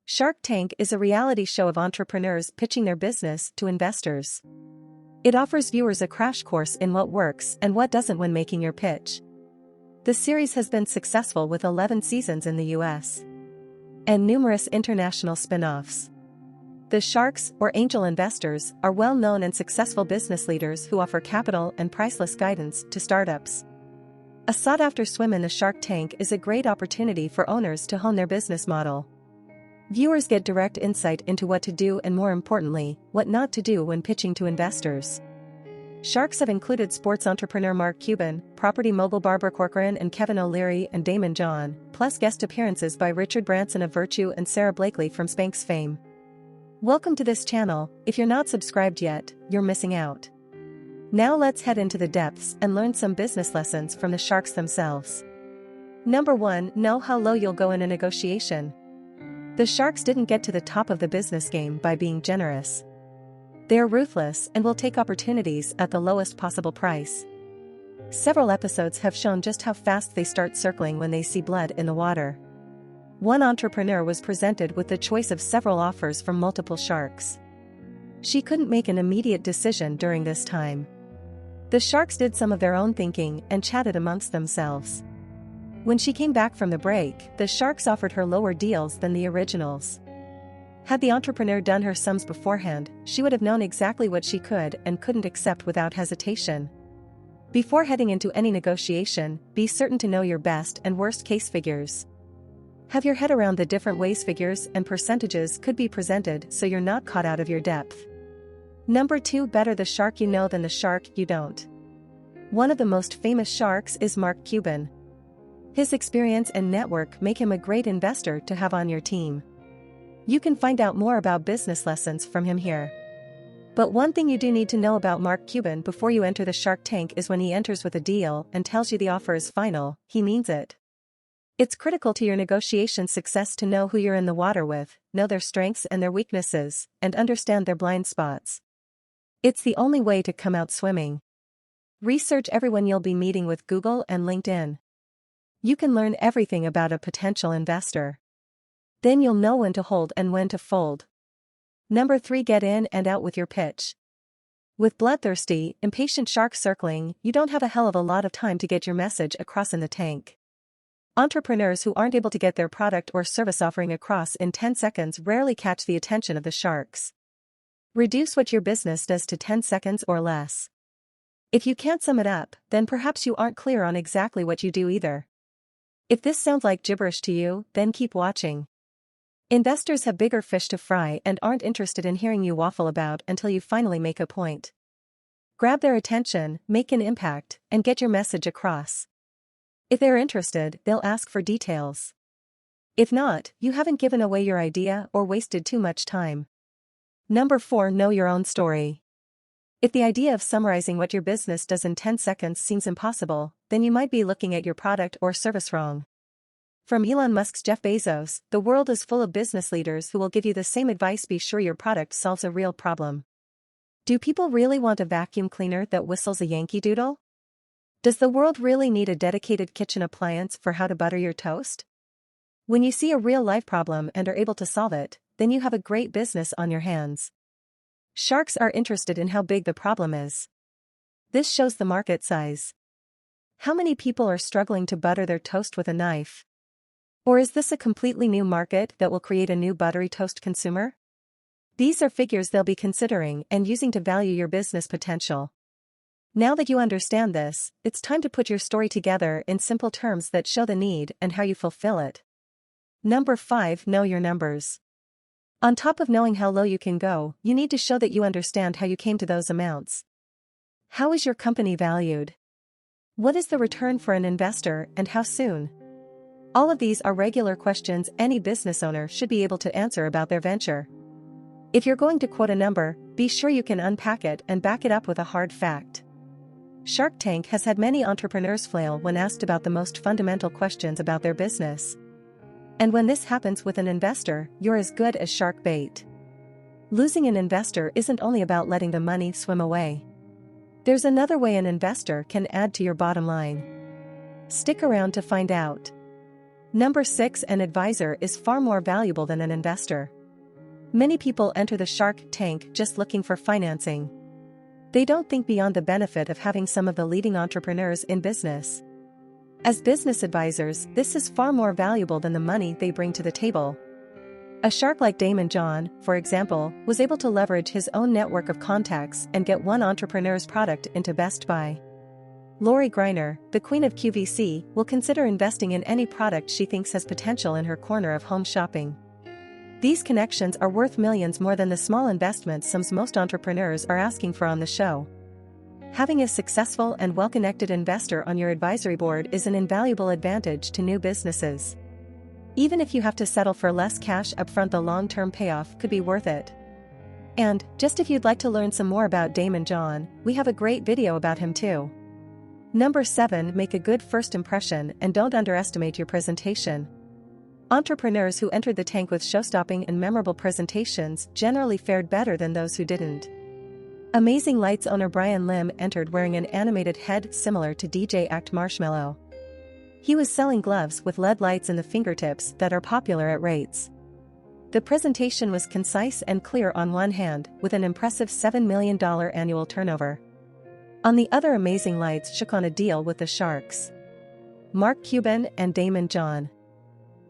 Shark Tank is a reality show of entrepreneurs pitching their business to investors. It offers viewers a crash course in what works and what doesn't when making your pitch. The series has been successful with 11 seasons in the US and numerous international spin-offs. The sharks, or angel investors, are well-known and successful business leaders who offer capital and priceless guidance to startups. A sought-after swim in the Shark Tank is a great opportunity for owners to hone their business model. Viewers get direct insight into what to do and, more importantly, what not to do when pitching to investors. Sharks have included sports entrepreneur Mark Cuban, property mogul Barbara Corcoran and Kevin O Leary and Daymond John, plus guest appearances by Richard Branson of Virtue and Sarah Blakely from Spanx fame. Welcome to this channel. If you're not subscribed yet, you're missing out. Now let's head into the depths and learn some business lessons from the sharks themselves. Number 1. Know how low you'll go in a negotiation. The sharks didn't get to the top of the business game by being generous. They are ruthless and will take opportunities at the lowest possible price. Several episodes have shown just how fast they start circling when they see blood in the water. One entrepreneur was presented with the choice of several offers from multiple sharks. She couldn't make an immediate decision during this time. The sharks did some of their own thinking and chatted amongst themselves. When she came back from the break, the sharks offered her lower deals than the originals. Had the entrepreneur done her sums beforehand, she would have known exactly what she could and couldn't accept without hesitation. Before heading into any negotiation, be certain to know your best and worst case figures. Have your head around the different ways figures and percentages could be presented so you're not caught out of your depth. Number 2. Better the shark you know than the shark you don't. One of the most famous sharks is Mark Cuban. His experience and network make him a great investor to have on your team. You can find out more about business lessons from him here. But one thing you do need to know about Mark Cuban before you enter the Shark Tank is when he enters with a deal and tells you the offer is final, he means it. It's critical to your negotiation success to know who you're in the water with, know their strengths and their weaknesses, and understand their blind spots. It's the only way to come out swimming. Research everyone you'll be meeting with Google and LinkedIn. You can learn everything about a potential investor. Then you'll know when to hold and when to fold. Number 3. Get in and out with your pitch. With bloodthirsty, impatient sharks circling, you don't have a hell of a lot of time to get your message across in the tank. Entrepreneurs who aren't able to get their product or service offering across in 10 seconds rarely catch the attention of the sharks. Reduce what your business does to 10 seconds or less. If you can't sum it up, then perhaps you aren't clear on exactly what you do either. If this sounds like gibberish to you, then keep watching. Investors have bigger fish to fry and aren't interested in hearing you waffle about until you finally make a point. Grab their attention, make an impact, and get your message across. If they're interested, they'll ask for details. If not, you haven't given away your idea or wasted too much time. Number 4. Know your own story. If the idea of summarizing what your business does in 10 seconds seems impossible, then you might be looking at your product or service wrong. From Elon Musk's Jeff Bezos, the world is full of business leaders who will give you the same advice. Be sure your product solves a real problem. Do people really want a vacuum cleaner that whistles a Yankee Doodle? Does the world really need a dedicated kitchen appliance for how to butter your toast? When you see a real-life problem and are able to solve it, then you have a great business on your hands. Sharks are interested in how big the problem is. This shows the market size. How many people are struggling to butter their toast with a knife? Or is this a completely new market that will create a new buttery toast consumer? These are figures they'll be considering and using to value your business potential. Now that you understand this, it's time to put your story together in simple terms that show the need and how you fulfill it. Number 5. Know your numbers. On top of knowing how low you can go, you need to show that you understand how you came to those amounts. How is your company valued? What is the return for an investor and how soon? All of these are regular questions any business owner should be able to answer about their venture. If you're going to quote a number, be sure you can unpack it and back it up with a hard fact. Shark Tank has had many entrepreneurs flail when asked about the most fundamental questions about their business. And when this happens with an investor, you're as good as shark bait. Losing an investor isn't only about letting the money swim away. There's another way an investor can add to your bottom line. Stick around to find out. Number 6. An advisor is far more valuable than an investor. Many people enter the Shark Tank just looking for financing. They don't think beyond the benefit of having some of the leading entrepreneurs in business. As business advisors, this is far more valuable than the money they bring to the table. A shark like Daymond John, for example, was able to leverage his own network of contacts and get one entrepreneur's product into Best Buy. Lori Greiner, the queen of QVC, will consider investing in any product she thinks has potential in her corner of home shopping. These connections are worth millions more than the small investments most entrepreneurs are asking for on the show. Having a successful and well-connected investor on your advisory board is an invaluable advantage to new businesses. Even if you have to settle for less cash upfront, the long-term payoff could be worth it. And, just if you'd like to learn some more about Daymond John, we have a great video about him too. Number 7. Make a good first impression and don't underestimate your presentation. Entrepreneurs who entered the tank with show-stopping and memorable presentations generally fared better than those who didn't. Amazing Lights owner Brian Lim entered wearing an animated head similar to DJ Act Marshmallow. He was selling gloves with LED lights in the fingertips that are popular at rates. The presentation was concise and clear on one hand, with an impressive $7 million annual turnover. On the other, Amazing Lights shook on a deal with the Sharks, Mark Cuban and Daymond John.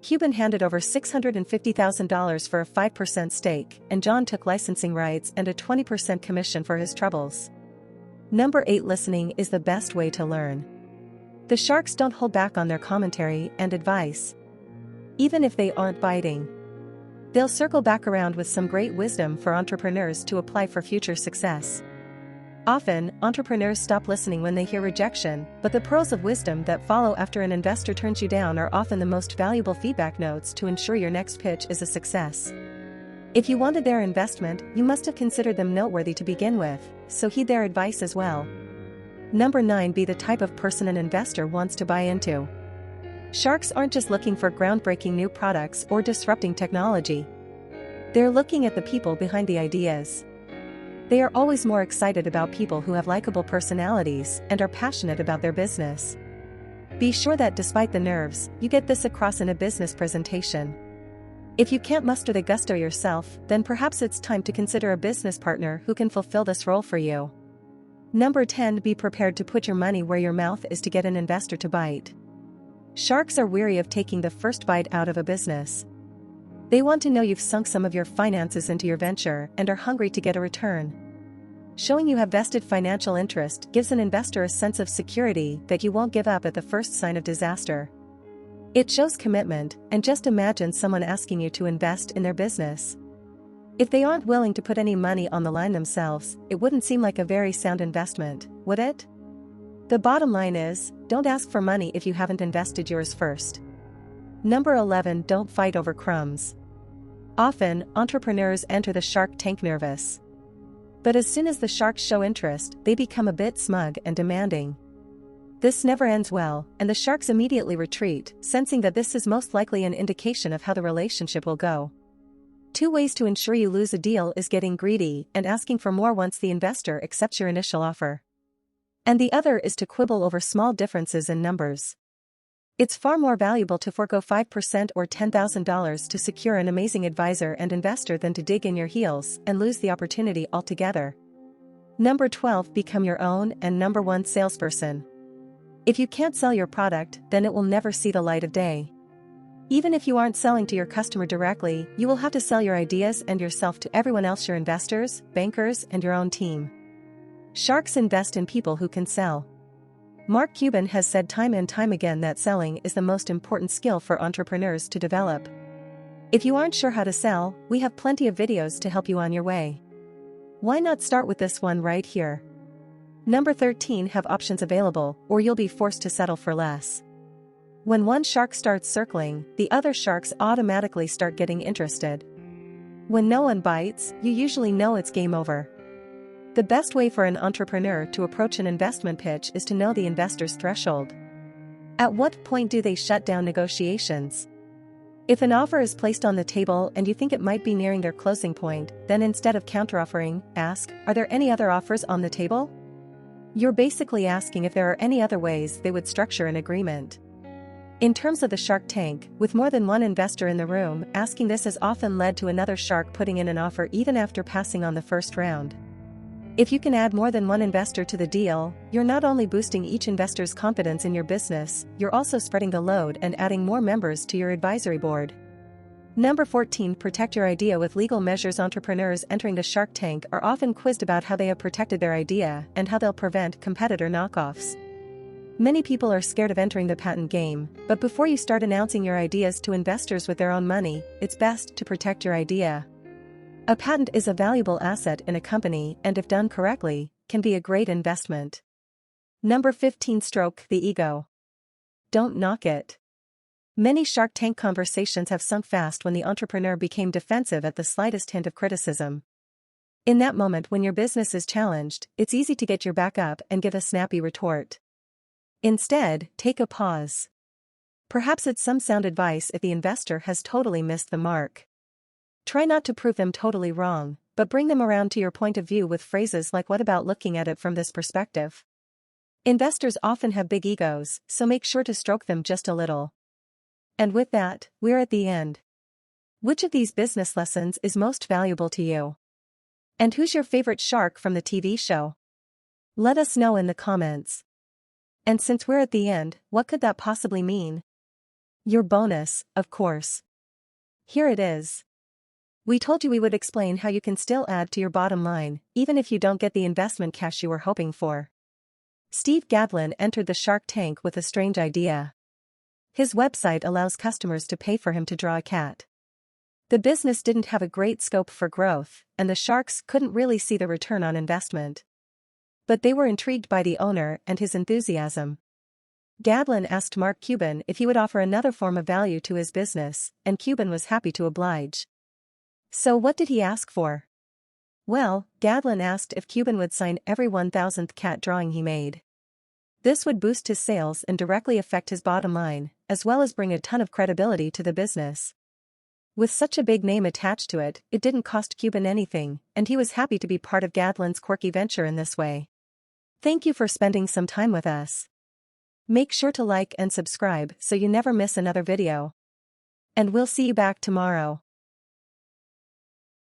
Cuban handed over $650,000 for a 5% stake, and John took licensing rights and a 20% commission for his troubles. Number 8. Listening is the best way to learn. The Sharks don't hold back on their commentary and advice. Even if they aren't biting, they'll circle back around with some great wisdom for entrepreneurs to apply for future success. Often, entrepreneurs stop listening when they hear rejection, but the pearls of wisdom that follow after an investor turns you down are often the most valuable feedback notes to ensure your next pitch is a success. If you wanted their investment, you must have considered them noteworthy to begin with, so heed their advice as well. Number 9. Be the type of person an investor wants to buy into. Sharks aren't just looking for groundbreaking new products or disrupting technology. They're looking at the people behind the ideas. They are always more excited about people who have likable personalities and are passionate about their business. Be sure that despite the nerves, you get this across in a business presentation. If you can't muster the gusto yourself, then perhaps it's time to consider a business partner who can fulfill this role for you. Number 10. Be prepared to put your money where your mouth is to get an investor to bite. Sharks are weary of taking the first bite out of a business. They want to know you've sunk some of your finances into your venture and are hungry to get a return. Showing you have vested financial interest gives an investor a sense of security that you won't give up at the first sign of disaster. It shows commitment, and just imagine someone asking you to invest in their business. If they aren't willing to put any money on the line themselves, it wouldn't seem like a very sound investment, would it? The bottom line is, don't ask for money if you haven't invested yours first. Number 11. Don't fight over crumbs. Often, entrepreneurs enter the Shark Tank nervous. But as soon as the sharks show interest, they become a bit smug and demanding. This never ends well, and the sharks immediately retreat, sensing that this is most likely an indication of how the relationship will go. 2 ways to ensure you lose a deal is getting greedy and asking for more once the investor accepts your initial offer. And the other is to quibble over small differences in numbers. It's far more valuable to forego 5% or $10,000 to secure an amazing advisor and investor than to dig in your heels and lose the opportunity altogether. Number 12. Become your own and number 1 salesperson. If you can't sell your product, then it will never see the light of day. Even if you aren't selling to your customer directly, you will have to sell your ideas and yourself to everyone else, your investors, bankers, and your own team. Sharks invest in people who can sell. Mark Cuban has said time and time again that selling is the most important skill for entrepreneurs to develop. If you aren't sure how to sell, we have plenty of videos to help you on your way. Why not start with this one right here? Number 13. Have options available, or you'll be forced to settle for less. When one shark starts circling, the other sharks automatically start getting interested. When no one bites, you usually know it's game over. The best way for an entrepreneur to approach an investment pitch is to know the investor's threshold. At what point do they shut down negotiations? If an offer is placed on the table and you think it might be nearing their closing point, then instead of counteroffering, ask, "Are there any other offers on the table?" You're basically asking if there are any other ways they would structure an agreement. In terms of the Shark Tank, with more than one investor in the room, asking this has often led to another shark putting in an offer even after passing on the first round. If you can add more than one investor to the deal, you're not only boosting each investor's confidence in your business, you're also spreading the load and adding more members to your advisory board. Number 14. Protect your idea with legal measures. Entrepreneurs entering the Shark Tank are often quizzed about how they have protected their idea and how they'll prevent competitor knockoffs. Many people are scared of entering the patent game, but before you start announcing your ideas to investors with their own money, it's best to protect your idea. A patent is a valuable asset in a company and, if done correctly, can be a great investment. Number 15. Stroke the ego. Don't knock it. Many Shark Tank conversations have sunk fast when the entrepreneur became defensive at the slightest hint of criticism. In that moment when your business is challenged, it's easy to get your back up and give a snappy retort. Instead, take a pause. Perhaps it's some sound advice if the investor has totally missed the mark. Try not to prove them totally wrong, but bring them around to your point of view with phrases like, "What about looking at it from this perspective?" Investors often have big egos, so make sure to stroke them just a little. And with that, we're at the end. Which of these business lessons is most valuable to you? And who's your favorite shark from the TV show? Let us know in the comments. And since we're at the end, what could that possibly mean? Your bonus, of course. Here it is. We told you we would explain how you can still add to your bottom line, even if you don't get the investment cash you were hoping for. Steve Gadlin entered the Shark Tank with a strange idea. His website allows customers to pay for him to draw a cat. The business didn't have a great scope for growth, and the sharks couldn't really see the return on investment. But they were intrigued by the owner and his enthusiasm. Gadlin asked Mark Cuban if he would offer another form of value to his business, and Cuban was happy to oblige. So what did he ask for? Well, Gadlin asked if Cuban would sign every 1,000th cat drawing he made. This would boost his sales and directly affect his bottom line, as well as bring a ton of credibility to the business. With such a big name attached to it, it didn't cost Cuban anything, and he was happy to be part of Gadlin's quirky venture in this way. Thank you for spending some time with us. Make sure to like and subscribe so you never miss another video. And we'll see you back tomorrow.